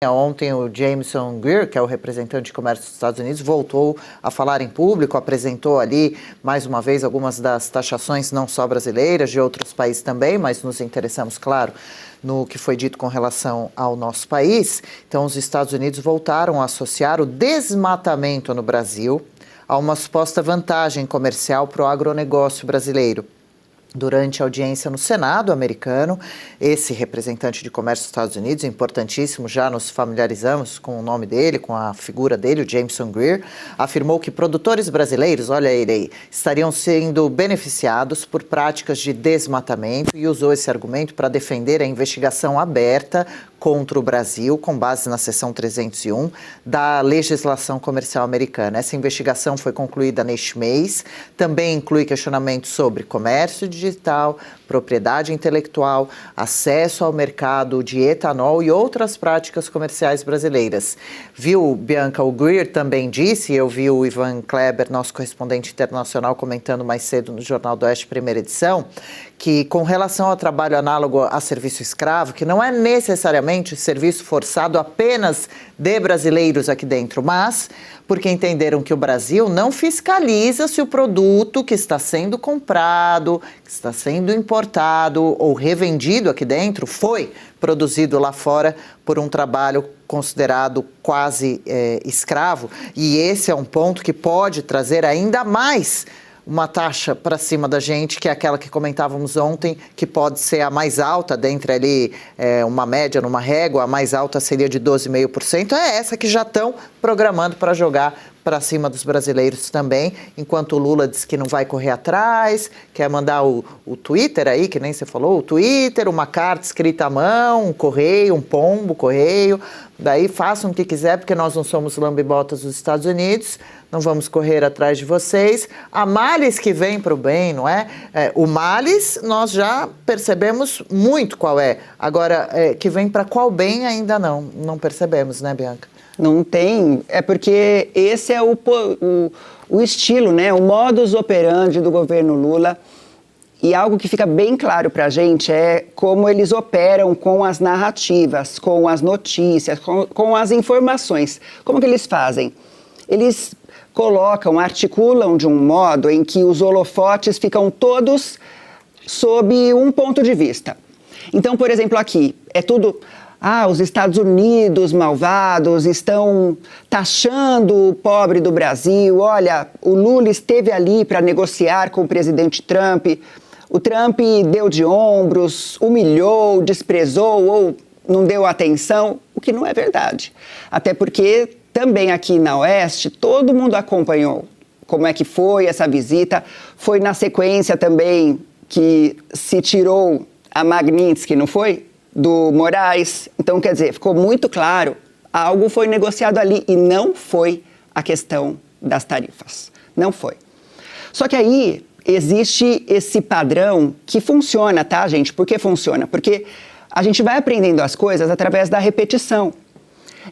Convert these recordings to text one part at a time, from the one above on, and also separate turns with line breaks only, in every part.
Ontem o Jameson Greer, que é o representante de comércio dos Estados Unidos, voltou a falar em público, apresentou ali, mais uma vez, algumas das taxações, não só brasileiras, de outros países também, mas nos interessamos, claro, no que foi dito com relação ao nosso país. Então, os Estados Unidos voltaram a associar o desmatamento no Brasil a uma suposta vantagem comercial para o agronegócio brasileiro. Durante a audiência no Senado americano, esse representante de comércio dos Estados Unidos, importantíssimo, já nos familiarizamos com o nome dele, com a figura dele, o Jameson Greer, afirmou que produtores brasileiros, olha ele aí, estariam sendo beneficiados por práticas de desmatamento e usou esse argumento para defender a investigação aberta contra o Brasil, com base na seção 301 da legislação comercial americana. Essa investigação foi concluída neste mês, também inclui questionamentos sobre comércio digital, propriedade intelectual, acesso ao mercado de etanol e outras práticas comerciais brasileiras. Viu, Bianca, o Greer também disse, eu vi o Ivan Kleber, nosso correspondente internacional, comentando mais cedo no Jornal do Oeste, primeira edição, que com relação ao trabalho análogo a serviço escravo, que não é necessariamente serviço forçado apenas de brasileiros aqui dentro, mas porque entenderam que o Brasil não fiscaliza se o produto que está sendo comprado, que está sendo importado ou revendido aqui dentro foi produzido lá fora por um trabalho considerado quase escravo. E esse é um ponto que pode trazer ainda mais uma taxa para cima da gente, que é aquela que comentávamos ontem, que pode ser a mais alta, dentre ali uma média, numa régua, a mais alta seria de 12,5%, é essa que já estão programando para jogar para cima dos brasileiros também, enquanto o Lula diz que não vai correr atrás, quer mandar o Twitter aí, que nem você falou, o Twitter, uma carta escrita à mão, um correio, um pombo, correio, daí façam o que quiser, porque nós não somos lambibotas dos Estados Unidos, não vamos correr atrás de vocês. Há males que vêm para o bem, não é? O males nós já percebemos muito qual é, agora que vem para qual bem ainda não percebemos, né, Bianca?
Não tem, é porque esse é o estilo, né? O modus operandi do governo Lula. E algo que fica bem claro para a gente é como eles operam com as narrativas, com as notícias, com as informações. Como que eles fazem? Eles articulam de um modo em que os holofotes ficam todos sob um ponto de vista. Então, por exemplo, aqui é tudo... os Estados Unidos malvados estão taxando o pobre do Brasil. Olha, o Lula esteve ali para negociar com o presidente Trump. O Trump deu de ombros, humilhou, desprezou ou não deu atenção, o que não é verdade. Até porque também aqui na Oeste todo mundo acompanhou como é que foi essa visita. Foi na sequência também que se tirou a Magnitsky, não foi? Do Moraes. Então, quer dizer, ficou muito claro, algo foi negociado ali e não foi a questão das tarifas. Não foi. Só que aí existe esse padrão que funciona, tá, gente? Por que funciona? Porque a gente vai aprendendo as coisas através da repetição.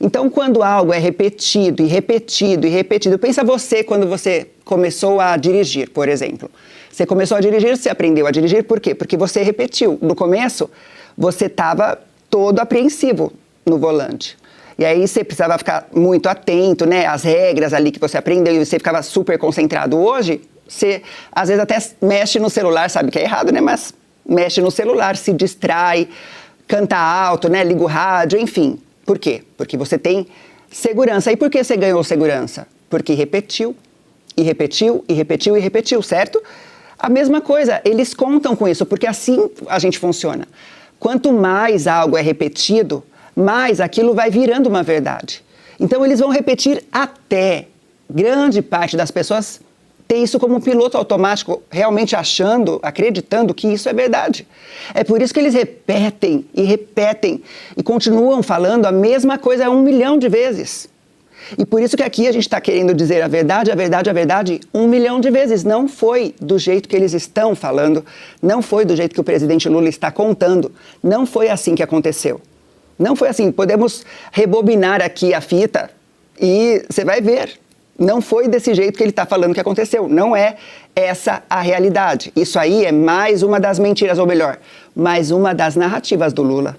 Então, quando algo é repetido e repetido e repetido, pensa você quando você começou a dirigir, por exemplo. Você começou a dirigir, você aprendeu a dirigir, por quê? Porque você repetiu. No começo, você estava todo apreensivo no volante. E aí você precisava ficar muito atento, né? As regras ali que você aprendeu e você ficava super concentrado. Hoje, você às vezes até mexe no celular, sabe que é errado, né? Mas mexe no celular, se distrai, canta alto, né? Liga o rádio, enfim. Por quê? Porque você tem segurança. E por que você ganhou segurança? Porque repetiu, e repetiu, e repetiu, e repetiu, certo? A mesma coisa, eles contam com isso, porque assim a gente funciona. Quanto mais algo é repetido, mais aquilo vai virando uma verdade. Então, eles vão repetir até grande parte das pessoas ter isso como um piloto automático, realmente achando, acreditando que isso é verdade. É por isso que eles repetem e continuam falando a mesma coisa 1 milhão de vezes. E por isso que aqui a gente está querendo dizer a verdade, a verdade, a verdade 1 milhão de vezes. Não foi do jeito que eles estão falando, não foi do jeito que o presidente Lula está contando, não foi assim que aconteceu. Não foi assim, podemos rebobinar aqui a fita e você vai ver. Não foi desse jeito que ele está falando que aconteceu, não é essa a realidade. Isso aí é mais uma das mentiras, ou melhor, mais uma das narrativas do Lula.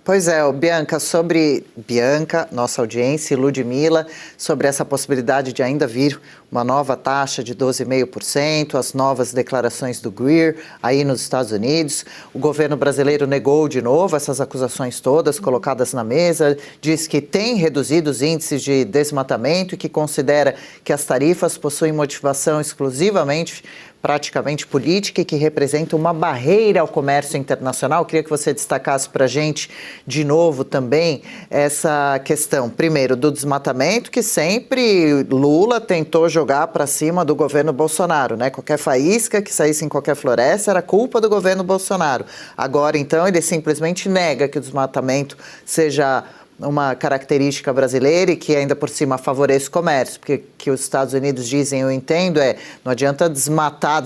Pois é, Bianca, sobre Bianca, nossa audiência, e Ludmila, sobre essa possibilidade de ainda vir uma nova taxa de 12,5%, as novas declarações do Greer aí nos Estados Unidos. O governo brasileiro negou de novo essas acusações todas colocadas na mesa, diz que tem reduzido os índices de desmatamento e que considera que as tarifas possuem motivação exclusivamente praticamente política e que representa uma barreira ao comércio internacional. Eu queria que você destacasse para a gente, de novo, também essa questão, primeiro, do desmatamento, que sempre Lula tentou jogar para cima do governo Bolsonaro, né? Qualquer faísca que saísse em qualquer floresta era culpa do governo Bolsonaro. Agora, então, ele simplesmente nega que o desmatamento seja uma característica brasileira e que ainda por cima favorece o comércio, porque que os Estados Unidos dizem, eu entendo, não adianta desmatar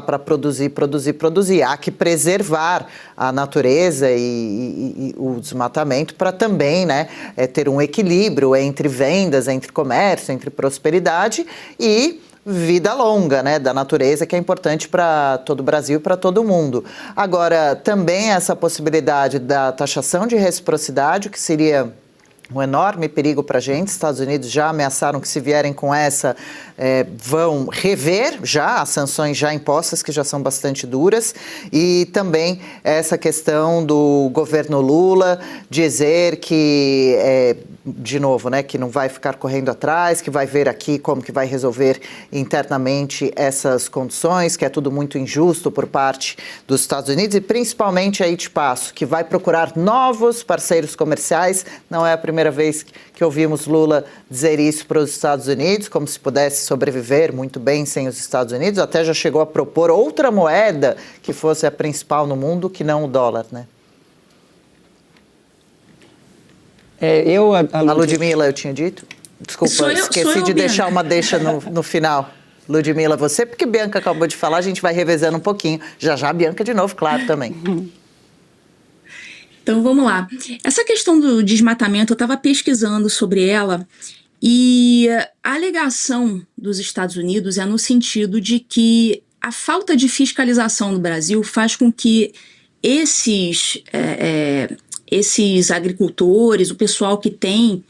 para produzir. Há que preservar a natureza e o desmatamento para também, né, ter um equilíbrio entre vendas, entre comércio, entre prosperidade e vida longa, né, da natureza, que é importante para todo o Brasil e para todo o mundo. Agora, também essa possibilidade da taxação de reciprocidade, que seria um enorme perigo para a gente. Estados Unidos já ameaçaram que se vierem com essa, vão rever já as sanções já impostas, que já são bastante duras, e também essa questão do governo Lula dizer que, de novo, né, que não vai ficar correndo atrás, que vai ver aqui como que vai resolver internamente essas condições, que é tudo muito injusto por parte dos Estados Unidos, e principalmente aí te passo, que vai procurar novos parceiros comerciais. Não é a primeira vez que ouvimos Lula dizer isso para os Estados Unidos, como se pudesse sobreviver muito bem sem os Estados Unidos. Até já chegou a propor outra moeda que fosse a principal no mundo, que não o dólar, né? A Ludmila, eu tinha dito? Desculpa, esqueci de deixar uma deixa no final. Ludmila, você, porque Bianca acabou de falar, a gente vai revezando um pouquinho. Já a Bianca de novo, claro, também.
Então, vamos lá. Essa questão do desmatamento, eu estava pesquisando sobre ela e a alegação dos Estados Unidos é no sentido de que a falta de fiscalização no Brasil faz com que esses agricultores, o pessoal que tem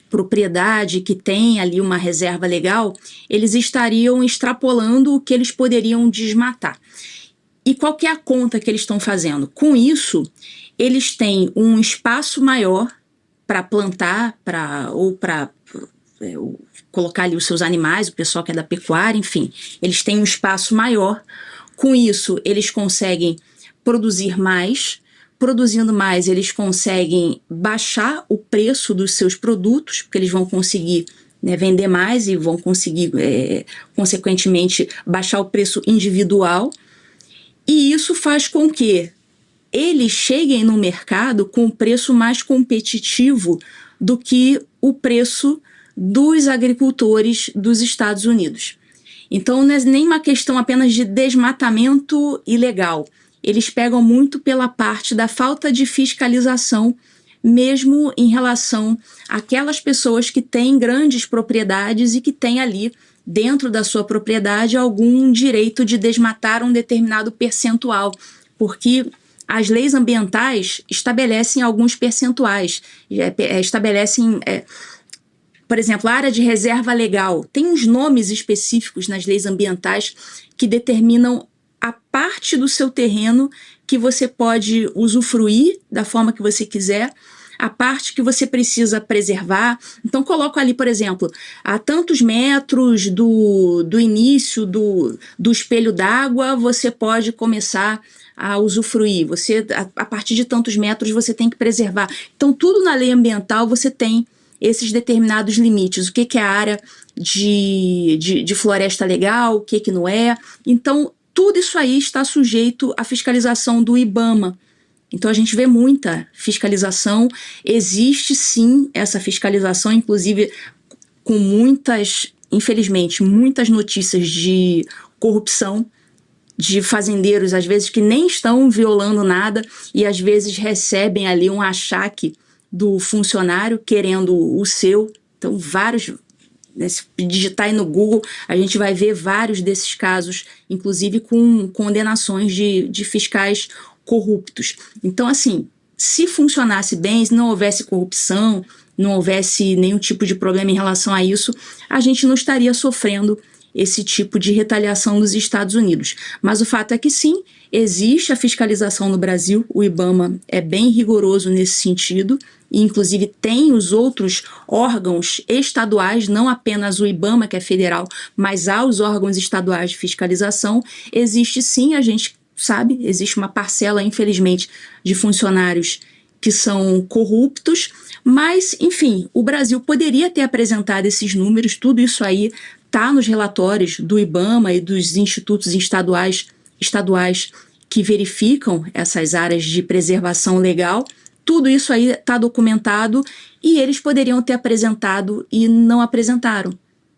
propriedade, que tem ali uma reserva legal, eles estariam extrapolando o que eles poderiam desmatar. E qual que é a conta que eles estão fazendo? Com isso, eles têm um espaço maior para plantar, para colocar ali os seus animais, o pessoal que é da pecuária, enfim, eles têm um espaço maior. Com isso, eles conseguem produzir mais. Produzindo mais, eles conseguem baixar o preço dos seus produtos, porque eles vão conseguir, né, vender mais e vão conseguir, consequentemente, baixar o preço individual. E isso faz com que eles cheguem no mercado com um preço mais competitivo do que o preço dos agricultores dos Estados Unidos. Então, não é nem uma questão apenas de desmatamento ilegal. Eles pegam muito pela parte da falta de fiscalização, mesmo em relação àquelas pessoas que têm grandes propriedades e que têm ali, dentro da sua propriedade, algum direito de desmatar um determinado percentual, porque as leis ambientais estabelecem alguns percentuais, estabelecem, por exemplo, a área de reserva legal. Tem uns nomes específicos nas leis ambientais que determinam a parte do seu terreno que você pode usufruir da forma que você quiser, a parte que você precisa preservar. Então, coloco ali, por exemplo, a tantos metros do início do espelho d'água, você pode começar a usufruir. Você, a partir de tantos metros, você tem que preservar. Então, tudo na lei ambiental você tem esses determinados limites. O que é a área de floresta legal, o que não é. Então, tudo isso aí está sujeito à fiscalização do IBAMA. Então, a gente vê muita fiscalização. Existe, sim, essa fiscalização, inclusive com muitas, infelizmente, muitas notícias de corrupção, de fazendeiros, às vezes, que nem estão violando nada e, às vezes, recebem ali um achaque do funcionário querendo o seu. Então, vários... Se digitar aí no Google, a gente vai ver vários desses casos, inclusive com condenações de fiscais corruptos. Então, assim, se funcionasse bem, se não houvesse corrupção, não houvesse nenhum tipo de problema em relação a isso, a gente não estaria sofrendo esse tipo de retaliação dos Estados Unidos. Mas o fato é que sim, existe a fiscalização no Brasil, o IBAMA é bem rigoroso nesse sentido, e inclusive tem os outros órgãos estaduais, não apenas o IBAMA, que é federal, mas há os órgãos estaduais de fiscalização. Existe sim, a gente sabe, existe uma parcela, infelizmente, de funcionários que são corruptos, mas, enfim, o Brasil poderia ter apresentado esses números, tudo isso aí está nos relatórios do IBAMA e dos institutos estaduais que verificam essas áreas de preservação legal. Tudo isso aí está documentado e eles poderiam ter apresentado e não apresentaram.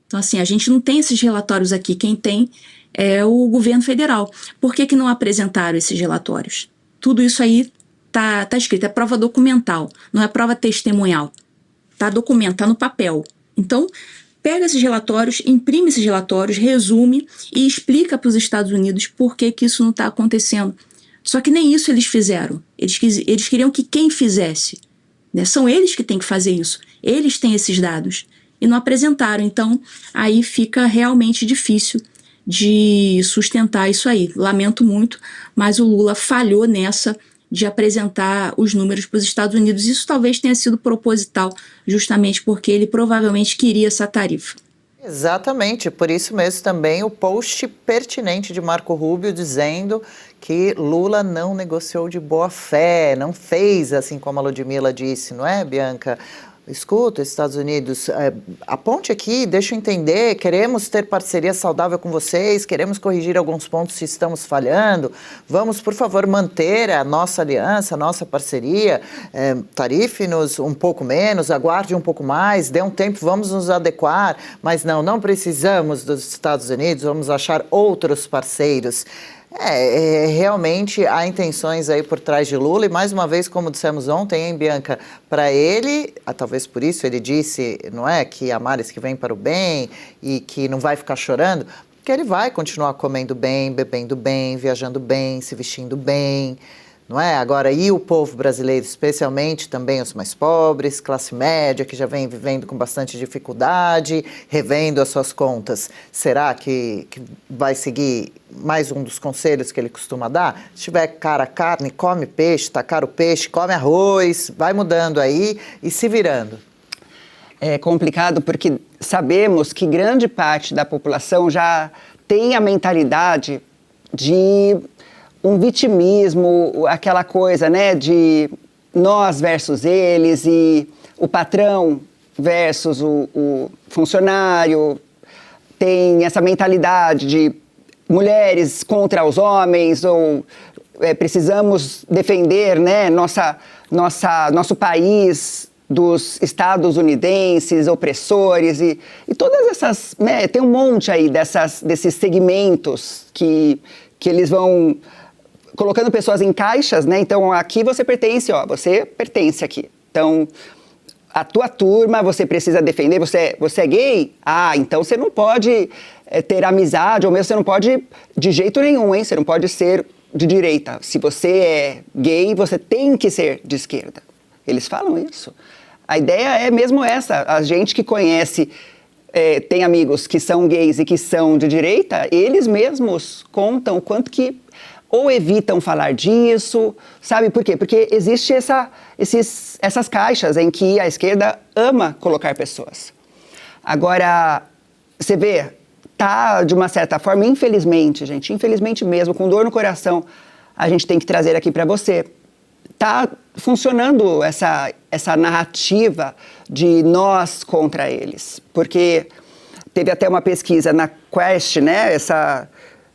Então, assim, a gente não tem esses relatórios aqui. Quem tem é o governo federal. Por que não apresentaram esses relatórios? Tudo isso aí tá escrito, é prova documental, não é prova testemunhal. Está documentado, está no papel. Então, pega esses relatórios, imprime esses relatórios, resume e explica para os Estados Unidos por que isso não está acontecendo. Só que nem isso eles fizeram. Eles queriam que quem fizesse, né? São eles que têm que fazer isso. Eles têm esses dados e não apresentaram. Então, aí fica realmente difícil de sustentar isso aí. Lamento muito, mas o Lula falhou nessa de apresentar os números para os Estados Unidos. Isso talvez tenha sido proposital, justamente porque ele provavelmente queria essa tarifa.
Exatamente, por isso mesmo também o post pertinente de Marco Rubio dizendo que Lula não negociou de boa fé, não fez assim como a Ludmilla disse, não é, Bianca? Escuta, Estados Unidos, aponte aqui, deixa eu entender, queremos ter parceria saudável com vocês, queremos corrigir alguns pontos se estamos falhando, vamos, por favor, manter a nossa aliança, a nossa parceria, tarife-nos um pouco menos, aguarde um pouco mais, dê um tempo, vamos nos adequar, mas não precisamos dos Estados Unidos, vamos achar outros parceiros. Realmente há intenções aí por trás de Lula e mais uma vez, como dissemos ontem, hein, Bianca, para ele, talvez por isso ele disse, não é, que há males que vêm para o bem e que não vai ficar chorando, porque ele vai continuar comendo bem, bebendo bem, viajando bem, se vestindo bem, não é? Agora, e o povo brasileiro, especialmente também os mais pobres, classe média, que já vem vivendo com bastante dificuldade, revendo as suas contas, será que vai seguir mais um dos conselhos que ele costuma dar? Se tiver cara carne, come peixe, tá caro peixe, come arroz, vai mudando aí e se virando.
É complicado porque sabemos que grande parte da população já tem a mentalidade de um vitimismo, aquela coisa, né, de nós versus eles e o patrão versus o funcionário. Tem essa mentalidade de mulheres contra os homens ou precisamos defender, né, nosso país dos estadunidenses opressores e todas essas, né, tem um monte aí desses segmentos que eles vão colocando pessoas em caixas, né? Então, aqui você pertence, você pertence aqui. Então, a tua turma, você precisa defender, você é gay? Então você não pode ter amizade, ou mesmo você não pode, de jeito nenhum, hein? Você não pode ser de direita. Se você é gay, você tem que ser de esquerda. Eles falam isso. A ideia é mesmo essa. A gente que conhece, tem amigos que são gays e que são de direita, eles mesmos contam o quanto que ou evitam falar disso, sabe por quê? Porque existe essas caixas em que a esquerda ama colocar pessoas. Agora, você vê, tá de uma certa forma, infelizmente, gente, infelizmente mesmo, com dor no coração, a gente tem que trazer aqui para você. Tá funcionando essa narrativa de nós contra eles, porque teve até uma pesquisa na Quest, né, essa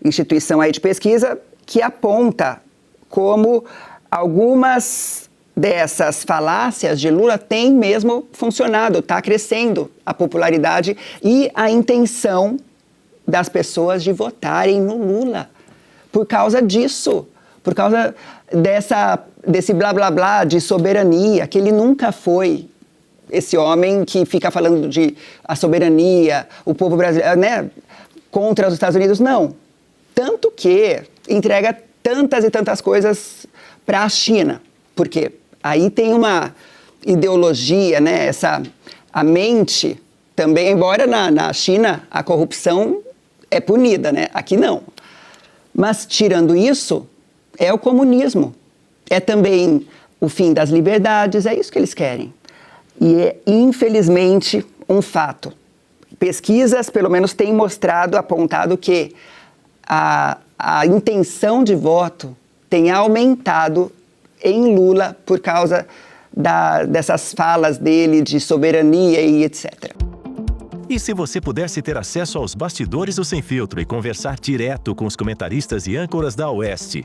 instituição aí de pesquisa, que aponta como algumas dessas falácias de Lula têm mesmo funcionado, está crescendo a popularidade e a intenção das pessoas de votarem no Lula. Por causa disso, por causa desse blá blá blá de soberania, que ele nunca foi esse homem que fica falando de a soberania, o povo brasileiro, né, contra os Estados Unidos, não. Tanto que entrega tantas e tantas coisas para a China, porque Aí tem uma ideologia, né? A mente também, embora na China a corrupção é punida, né? Aqui não. Mas tirando isso, é o comunismo. É também o fim das liberdades, é isso que eles querem. E é, infelizmente, um fato. Pesquisas, pelo menos, têm mostrado, apontado que a intenção de voto tem aumentado em Lula por causa dessas falas dele de soberania e etc.
E se você pudesse ter acesso aos bastidores do Sem Filtro e conversar direto com os comentaristas e âncoras da Oeste?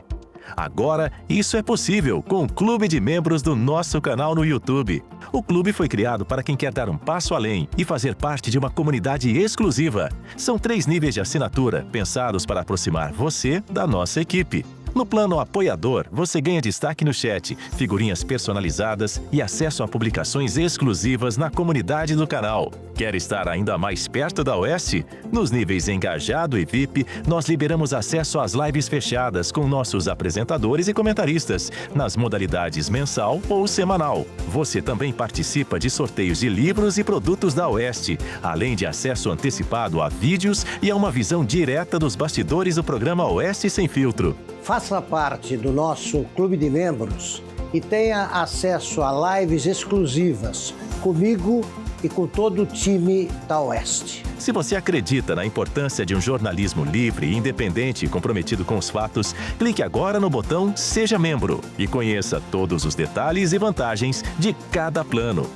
Agora, isso é possível com o Clube de Membros do nosso canal no YouTube. O clube foi criado para quem quer dar um passo além e fazer parte de uma comunidade exclusiva. São 3 níveis de assinatura, pensados para aproximar você da nossa equipe. No plano apoiador, você ganha destaque no chat, figurinhas personalizadas e acesso a publicações exclusivas na comunidade do canal. Quer estar ainda mais perto da Oeste? Nos níveis Engajado e VIP, nós liberamos acesso às lives fechadas com nossos apresentadores e comentaristas, nas modalidades mensal ou semanal. Você também participa de sorteios de livros e produtos da Oeste, além de acesso antecipado a vídeos e a uma visão direta dos bastidores do programa Oeste Sem Filtro.
Faça parte do nosso clube de membros e tenha acesso a lives exclusivas comigo e com todo o time da Oeste.
Se você acredita na importância de um jornalismo livre, independente e comprometido com os fatos, clique agora no botão Seja Membro e conheça todos os detalhes e vantagens de cada plano.